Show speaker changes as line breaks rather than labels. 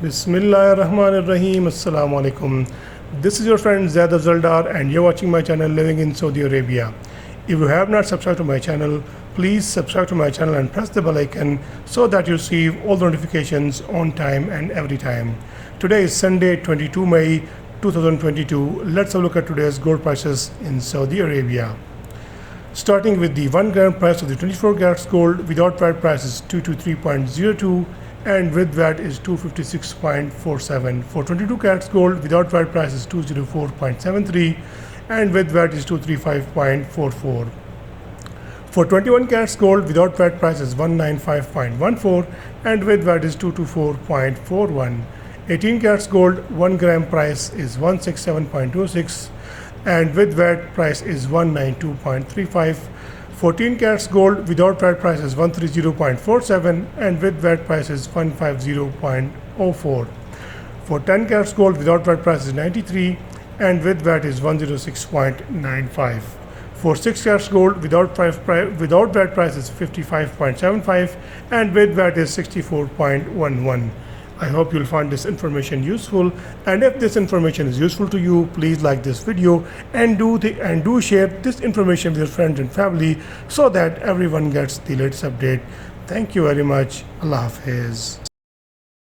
Bismillahirrahmanirrahim. Assalamu alaikum. This is your friend Zaid Zaldar and you're watching my channel Living in Saudi Arabia. If you have not subscribed to my channel, please subscribe to my channel and press the bell icon so that you receive all the notifications on time and every time. Today is Sunday, 22 May 2022. Let's have a look at today's gold prices in Saudi Arabia. Starting with the 1 gram price of the 24 carats gold without VAT price is 223.02 and with VAT is 256.47. For 22 carats gold without VAT price is 204.73 and with VAT is 235.44. For 21 carats gold without VAT price is 195.14 and with VAT is 224.41. 18 carats gold 1 gram price is 167.26 and with VAT price is 192.35. 14 carats gold without VAT price is 130.47 and with VAT price is 150.04. For 10 carats gold without VAT price is 93 and with VAT is 106.95. For 6 carats gold without VAT price is 55.75 and with VAT is 64.11. I hope you'll find this information useful, and if this information is useful to you, please like this video and do share this information with your friends and family so that everyone gets the latest update. Thank you very much. Allah Hafiz.